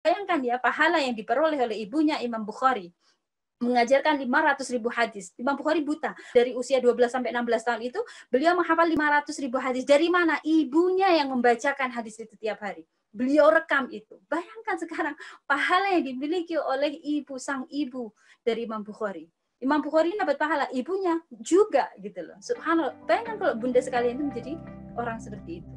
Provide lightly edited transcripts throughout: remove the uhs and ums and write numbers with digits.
Bayangkan ya, pahala yang diperoleh oleh ibunya Imam Bukhari mengajarkan 500.000 hadis. Imam Bukhari buta. Dari usia 12 sampai 16 tahun itu, beliau menghafal 500.000 hadis. Dari mana? Ibunya yang membacakan hadis itu tiap hari. Beliau rekam itu. Bayangkan sekarang pahala yang dimiliki oleh sang ibu dari Imam Bukhari. Imam Bukhari dapat pahala, ibunya juga gitu loh. Subhanallah. Bayangkan kalau bunda sekalian itu menjadi orang seperti itu.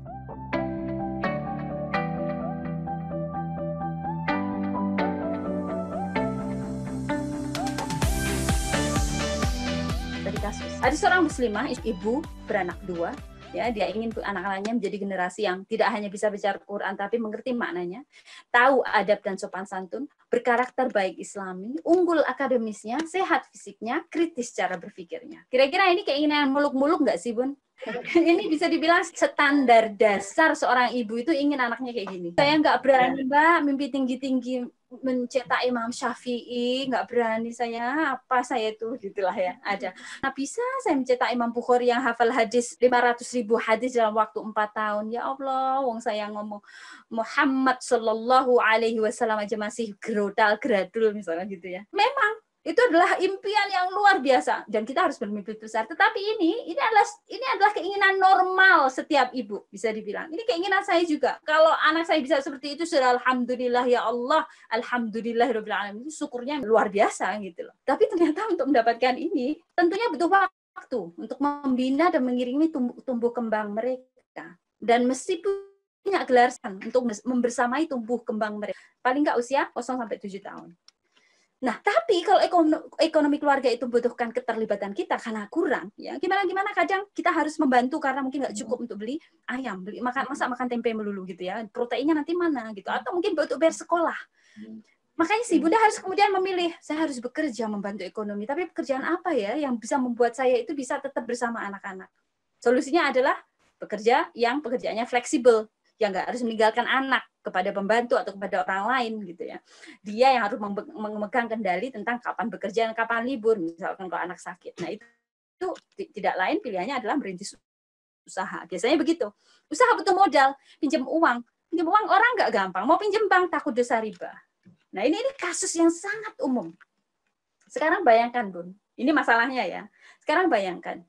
Kasus. Ada seorang muslimah, ibu beranak 2, ya, dia ingin anak-anaknya menjadi generasi yang tidak hanya bisa baca Quran tapi mengerti maknanya, tahu adab dan sopan santun, berkarakter baik Islami, unggul akademisnya, sehat fisiknya, kritis cara berpikirnya. Kira-kira ini keinginan muluk-muluk nggak sih, Bun? Ini bisa dibilang standar dasar seorang ibu itu ingin anaknya kayak gini. Saya nggak berani, Mbak, mimpi tinggi-tinggi mencetak Imam Syafi'i, nggak berani saya, apa saya itu, gitulah ya, ada. Nah, bisa saya mencetak Imam Bukhari yang hafal hadis 500.000 hadis dalam waktu 4 tahun. Ya Allah, wong saya ngomong Muhammad Shallallahu Alaihi Wasallam aja masih gradul misalnya gitu ya. Memang itu adalah impian yang luar biasa dan kita harus bermimpi besar. Tetapi ini adalah keinginan normal setiap ibu, bisa dibilang. Ini keinginan saya juga. Kalau anak saya bisa seperti itu, sudah alhamdulillah ya Allah, alhamdulillahirabbil alamin. Syukurnya luar biasa gitu loh. Tapi ternyata untuk mendapatkan ini tentunya butuh waktu untuk membina dan mengiringi tumbuh kembang mereka. Dan mesti punya gelar untuk membersamai tumbuh kembang mereka. Paling nggak usia 0 sampai 7 tahun. Nah, tapi kalau ekonomi keluarga itu membutuhkan keterlibatan kita karena kurang, ya gimana kadang kita harus membantu karena mungkin nggak cukup untuk beli ayam, makan tempe melulu gitu ya, proteinnya nanti mana gitu, atau mungkin untuk bayar sekolah. Makanya si bunda harus kemudian memilih, saya harus bekerja membantu ekonomi, tapi pekerjaan apa ya yang bisa membuat saya itu bisa tetap bersama anak-anak? Solusinya adalah pekerjaannya fleksibel, yang nggak harus meninggalkan anak kepada pembantu atau kepada orang lain gitu ya. Dia yang harus memegang kendali tentang kapan bekerja dan kapan libur, misalkan kalau anak sakit. Nah, itu tidak lain pilihannya adalah merintis usaha. Biasanya begitu. Usaha butuh modal, pinjam uang. Pinjam uang orang nggak gampang. Mau pinjam bank takut dosa riba. Nah, ini kasus yang sangat umum. Sekarang bayangkan, Bun. Ini masalahnya ya. Sekarang bayangkan,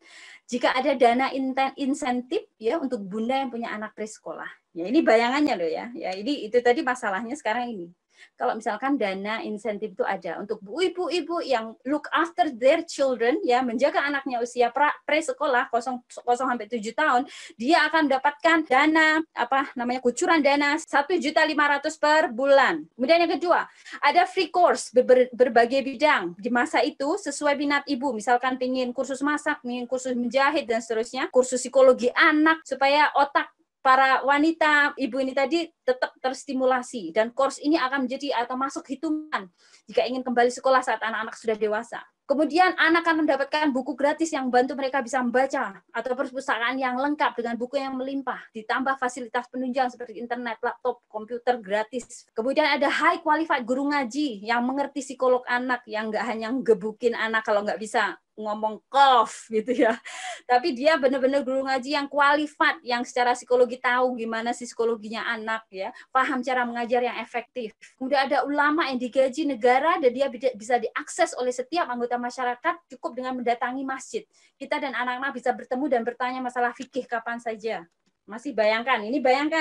jika ada dana insentif ya untuk bunda yang punya anak presekolah. Ya ini bayangannya loh ya. Ya ini itu tadi masalahnya sekarang ini. Kalau misalkan dana insentif itu ada untuk ibu-ibu yang look after their children ya, menjaga anaknya usia presekolah 0 sampai 7 tahun, dia akan mendapatkan dana kucuran dana 1.500.000 per bulan. Kemudian yang kedua, ada free course berbagai bidang di masa itu sesuai minat ibu, misalkan pengin kursus masak, pengin kursus menjahit dan seterusnya, kursus psikologi anak supaya otak para wanita ibu ini tadi tetap terstimulasi, dan course ini akan menjadi atau masuk hitungan jika ingin kembali sekolah saat anak-anak sudah dewasa. Kemudian anak akan mendapatkan buku gratis yang bantu mereka bisa membaca, atau perpustakaan yang lengkap dengan buku yang melimpah, ditambah fasilitas penunjang seperti internet, laptop, komputer gratis. Kemudian ada high qualified guru ngaji yang mengerti psikolog anak, yang nggak hanya ngebukin anak kalau nggak bisa ngomong kof gitu ya, tapi dia benar-benar guru ngaji yang qualified, yang secara psikologi tahu gimana sih psikologinya anak ya, paham cara mengajar yang efektif. Kemudian ada ulama yang digaji negara dan dia bisa diakses oleh setiap anggota masyarakat cukup dengan mendatangi masjid. Kita dan anak-anak bisa bertemu dan bertanya masalah fikih kapan saja. Masih bayangkan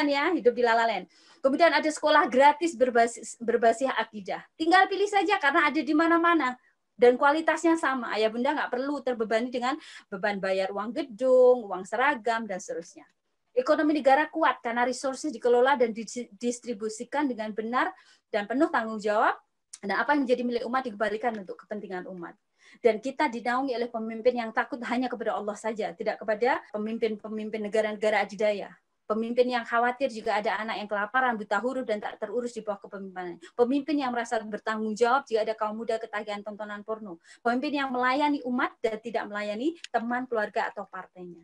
ya, hidup di Lalalen. Kemudian ada sekolah gratis berbasis akidah. Tinggal pilih saja karena ada di mana-mana. Dan kualitasnya sama, ayah bunda nggak perlu terbebani dengan beban bayar uang gedung, uang seragam, dan seterusnya. Ekonomi negara kuat karena resources dikelola dan didistribusikan dengan benar dan penuh tanggung jawab, dan apa yang menjadi milik umat dikembalikan untuk kepentingan umat. Dan kita dinaungi oleh pemimpin yang takut hanya kepada Allah saja, tidak kepada pemimpin-pemimpin negara-negara adidaya. Pemimpin yang khawatir jika ada anak yang kelaparan, buta huruf, dan tak terurus di bawah kepemimpinan. Pemimpin yang merasa bertanggung jawab jika ada kaum muda ketagihan tontonan porno. Pemimpin yang melayani umat dan tidak melayani teman, keluarga, atau partainya.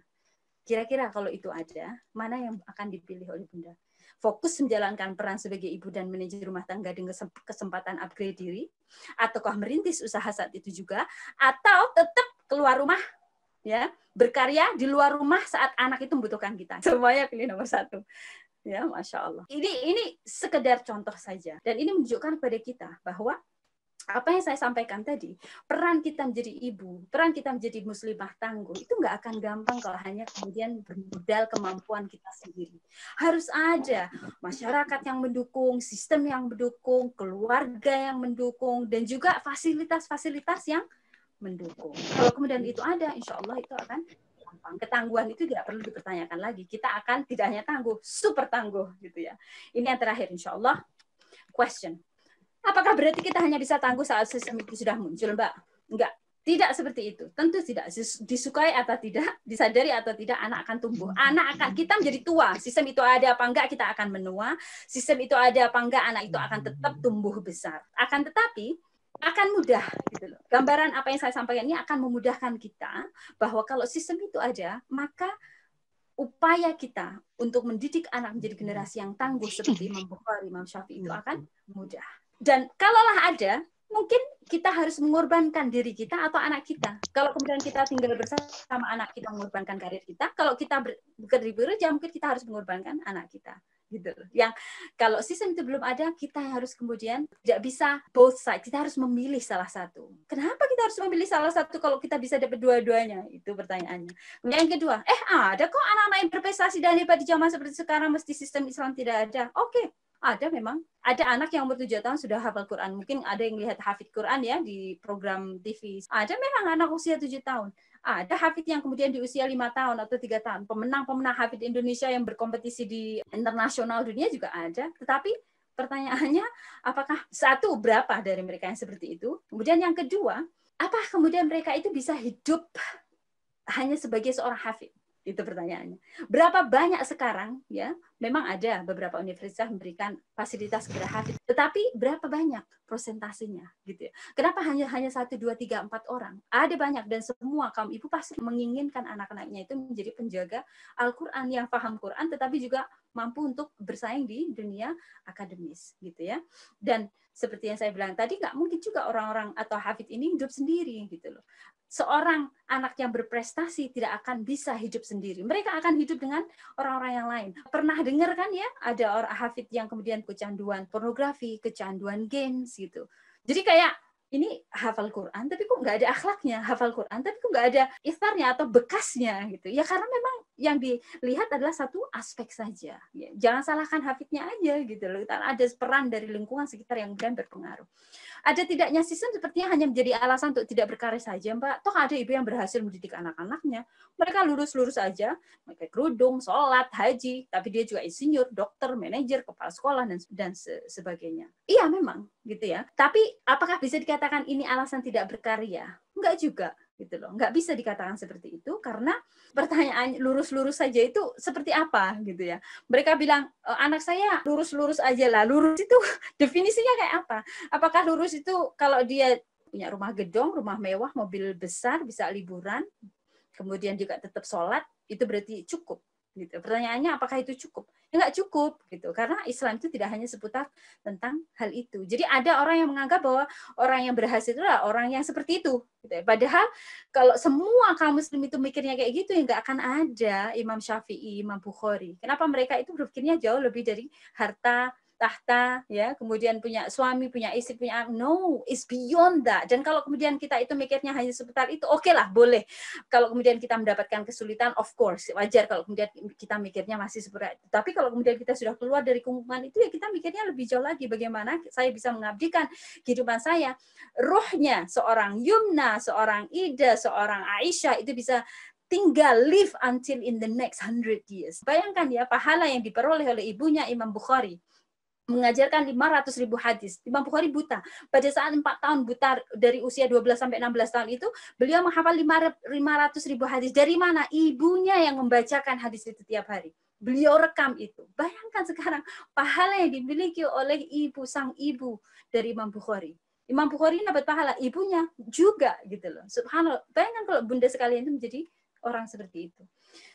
Kira-kira kalau itu ada, mana yang akan dipilih oleh bunda? Fokus menjalankan peran sebagai ibu dan manajer rumah tangga dengan kesempatan upgrade diri, ataukah merintis usaha saat itu juga, atau tetap keluar rumah, ya, berkarya di luar rumah saat anak itu membutuhkan kita. Semuanya pilih nomor 1. Ya, Masya Allah. Ini sekedar contoh saja. Dan ini menunjukkan kepada kita bahwa apa yang saya sampaikan tadi, peran kita menjadi ibu, peran kita menjadi muslimah tangguh, itu nggak akan gampang kalau hanya kemudian bermodal kemampuan kita sendiri. Harus ada masyarakat yang mendukung, sistem yang mendukung, keluarga yang mendukung, dan juga fasilitas-fasilitas yang mendukung. Kalau kemudian itu ada, insya Allah itu akan gampang. Ketangguhan itu tidak perlu dipertanyakan lagi. Kita akan tidak hanya tangguh, super tangguh gitu ya. Ini yang terakhir, insya Allah. Question. Apakah berarti kita hanya bisa tangguh saat sistem itu sudah muncul, Mbak? Enggak. Tidak seperti itu. Tentu tidak. Disukai atau tidak, disadari atau tidak, anak akan tumbuh. Anak akan, kita menjadi tua. Sistem itu ada apa enggak, kita akan menua. Sistem itu ada apa enggak, anak itu akan tetap tumbuh besar. Akan tetapi, akan mudah gitu loh. Gambaran apa yang saya sampaikan ini akan memudahkan kita bahwa kalau sistem itu ada, maka upaya kita untuk mendidik anak menjadi generasi yang tangguh seperti Imam Bukhari, Imam Syafi'i itu akan mudah. Dan kalaulah ada, mungkin kita harus mengorbankan diri kita atau anak kita. Kalau kemudian kita tinggal bersama anak kita, mengorbankan karir kita. Kalau kita bekerja, mungkin kita harus mengorbankan anak kita. Gitu. Yang kalau sistem itu belum ada, kita harus kemudian tidak bisa both side. Kita harus memilih salah satu. Kenapa kita harus memilih salah satu kalau kita bisa dapat dua-duanya? Itu pertanyaannya. Kemudian yang kedua, ada kok anak-anak yang berprestasi dan hebat di zaman seperti sekarang, mesti sistem Islam tidak ada. Oke. Ada memang. Ada anak yang umur 7 tahun sudah hafal Quran. Mungkin ada yang lihat hafid Quran ya di program TV. Ada memang anak usia 7 tahun. Ada hafid yang kemudian di usia 5 tahun atau 3 tahun. Pemenang-pemenang hafid Indonesia yang berkompetisi di internasional dunia juga ada. Tetapi pertanyaannya, apakah satu, berapa dari mereka yang seperti itu? Kemudian yang kedua, apa kemudian mereka itu bisa hidup hanya sebagai seorang hafid? Itu pertanyaannya. Berapa banyak sekarang ya? Memang ada beberapa universitas memberikan fasilitas kepada hafid, tetapi berapa banyak prosentasenya gitu ya? Kenapa hanya 1, 2, 3, 4 orang? Ada banyak, dan semua kaum ibu pasti menginginkan anak-anaknya itu menjadi penjaga Al-Qur'an yang paham Quran tetapi juga mampu untuk bersaing di dunia akademis gitu ya. Dan seperti yang saya bilang tadi, nggak mungkin juga orang-orang atau hafid ini hidup sendiri gitu loh. Seorang anak yang berprestasi tidak akan bisa hidup sendiri. Mereka akan hidup dengan orang-orang yang lain. Pernah dengar kan ya, ada orang hafid yang kemudian kecanduan pornografi, kecanduan games gitu. Jadi kayak ini hafal Quran, tapi kok nggak ada akhlaknya. Hafal Quran, tapi kok nggak ada istarnya atau bekasnya gitu. Ya karena memang yang dilihat adalah satu aspek saja. Ya, jangan salahkan hafidnya aja gitu loh. Ada peran dari lingkungan sekitar yang kemudian berpengaruh. Ada tidaknya sistem sepertinya hanya menjadi alasan untuk tidak berkarya saja, Mbak. Toh ada ibu yang berhasil mendidik anak-anaknya. Mereka lurus-lurus aja, pakai kerudung, sholat, haji, tapi dia juga insinyur, dokter, manajer, kepala sekolah, dan sebagainya. Iya memang, gitu ya. Tapi apakah bisa dikatakan ini alasan tidak berkarya? Enggak juga, gitu loh. Enggak bisa dikatakan seperti itu, karena pertanyaan lurus-lurus saja itu seperti apa, gitu ya. Mereka bilang, anak saya lurus-lurus aja lah. Lurus itu definisinya kayak apa? Apakah lurus itu kalau dia punya rumah gedong, rumah mewah, mobil besar, bisa liburan, kemudian juga tetap sholat, itu berarti cukup? Gitu. Pertanyaannya apakah itu cukup? Ya nggak cukup gitu, karena Islam itu tidak hanya seputar tentang hal itu. Jadi ada orang yang menganggap bahwa orang yang berhasil itu adalah orang yang seperti itu. Gitu. Padahal kalau semua kaum muslim itu mikirnya kayak gitu, ya nggak akan ada Imam Syafi'i, Imam Bukhari. Kenapa mereka itu berpikirnya jauh lebih dari harta, tahta, ya, kemudian punya suami, punya istri, punya anak. No, it's beyond that. Dan kalau kemudian kita itu mikirnya hanya seputar itu, oke lah, boleh. Kalau kemudian kita mendapatkan kesulitan, of course, wajar kalau kemudian kita mikirnya masih seperti itu. Tapi kalau kemudian kita sudah keluar dari kungkungan itu, ya kita mikirnya lebih jauh lagi. Bagaimana saya bisa mengabdikan kehidupan saya, ruhnya seorang Yumna, seorang Ida, seorang Aisyah, itu bisa tinggal live until in the next 100 years. Bayangkan ya, pahala yang diperoleh oleh ibunya Imam Bukhari, mengajarkan 500.000 hadis. Imam Bukhari buta. Pada saat 4 tahun buta, dari usia 12 sampai 16 tahun itu, beliau menghafal 500.000 hadis. Dari mana? Ibunya yang membacakan hadis itu tiap hari. Beliau rekam itu. Bayangkan sekarang pahala yang dimiliki oleh sang ibu dari Imam Bukhari. Imam Bukhari dapat pahala, ibunya juga gitu loh. Subhanallah. Bayangkan kalau bunda sekalian itu menjadi orang seperti itu.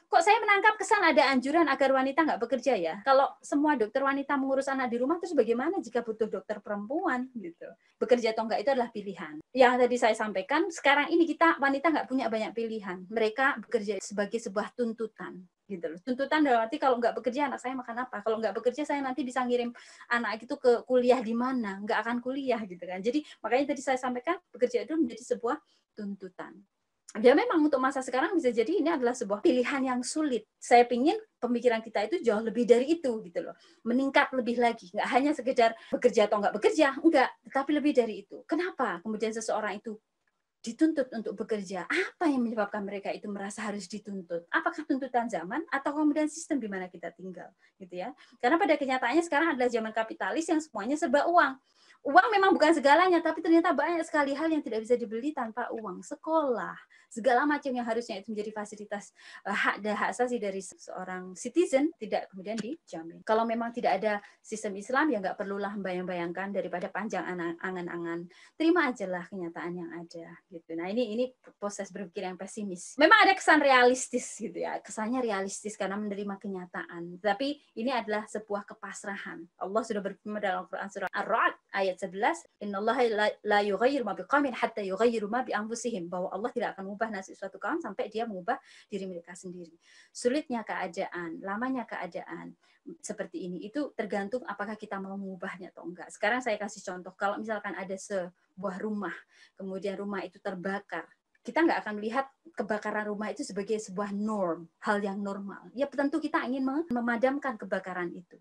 Kok saya menangkap kesan ada anjuran agar wanita nggak bekerja ya? Kalau semua dokter wanita mengurus anak di rumah, terus bagaimana jika butuh dokter perempuan gitu? Bekerja atau enggak itu adalah pilihan. Yang tadi saya sampaikan, sekarang ini kita wanita nggak punya banyak pilihan. Mereka bekerja sebagai sebuah tuntutan. Gitu loh. Tuntutan dalam arti kalau nggak bekerja anak saya makan apa? Kalau nggak bekerja saya nanti bisa ngirim anak itu ke kuliah di mana? Nggak akan kuliah gitu kan. Jadi makanya tadi saya sampaikan bekerja itu menjadi sebuah tuntutan. Ya memang untuk masa sekarang bisa jadi ini adalah sebuah pilihan yang sulit. Saya ingin pemikiran kita itu jauh lebih dari itu gitu loh. Meningkat lebih lagi. Nggak hanya sekedar bekerja atau nggak bekerja, enggak. Tetapi lebih dari itu. Kenapa kemudian seseorang itu dituntut untuk bekerja? Apa yang menyebabkan mereka itu merasa harus dituntut? Apakah tuntutan zaman atau kemudian sistem di mana kita tinggal? Gitu ya. Karena pada kenyataannya sekarang adalah zaman kapitalis yang semuanya serba uang. Uang memang bukan segalanya, tapi ternyata banyak sekali hal yang tidak bisa dibeli tanpa uang. Sekolah, segala macam yang harusnya itu menjadi fasilitas hak asasi dari seorang citizen tidak kemudian dijamin. Kalau memang tidak ada sistem Islam, ya nggak perlulah membayang-bayangkan daripada panjang angan-angan. Terima aja lah kenyataan yang ada. Gitu. Nah ini proses berpikir yang pesimis. Memang ada kesan realistis gitu ya, kesannya realistis karena menerima kenyataan. Tapi ini adalah sebuah kepasrahan. Allah sudah berfirman dalam Al-Quran surah Ar-Ra'd ayat 11, innallaha la yughayyiru ma biqaumin hatta yughayyiru ma bi anfusihim, bahwa Allah tidak akan mengubah nasib suatu kaum sampai dia mengubah diri mereka sendiri. Sulitnya keadaan, lamanya keadaan seperti ini itu tergantung apakah kita mau mengubahnya atau enggak. Sekarang saya kasih contoh, kalau misalkan ada sebuah rumah, kemudian rumah itu terbakar, kita nggak akan melihat kebakaran rumah itu sebagai sebuah norm, hal yang normal. Ya tentu kita ingin memadamkan kebakaran itu.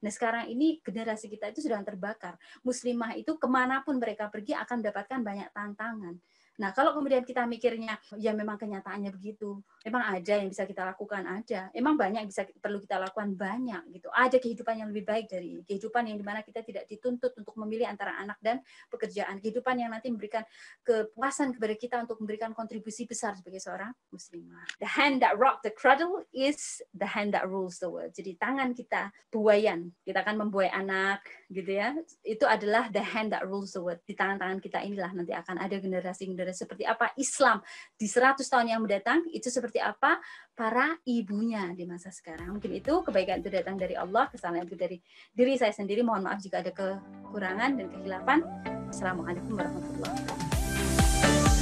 Nah sekarang ini generasi kita itu sudah terbakar. Muslimah itu kemanapun mereka pergi akan mendapatkan banyak tantangan. Nah kalau kemudian kita mikirnya, ya memang kenyataannya begitu. Memang ada yang bisa kita lakukan, ada. Emang banyak yang bisa perlu kita lakukan, banyak gitu. Ada kehidupan yang lebih baik dari ini. Kehidupan yang dimana kita tidak dituntut untuk memilih antara anak dan pekerjaan. Kehidupan yang nanti memberikan kepuasan kepada kita untuk memberikan kontribusi besar sebagai seorang muslimah. The hand that rock the cradle is the hand that rules the world. Jadi tangan kita buayan, kita akan membuai anak gitu ya, itu adalah the hand that rules the world. Di tangan-tangan kita inilah nanti akan ada generasi seperti apa Islam di 100 tahun yang mendatang, itu seperti apa para ibunya di masa sekarang. Mungkin itu kebaikan itu datang dari Allah, kesalahan itu dari diri saya sendiri. Mohon maaf jika ada kekurangan dan kehilafan. Assalamualaikum warahmatullahi wabarakatuh.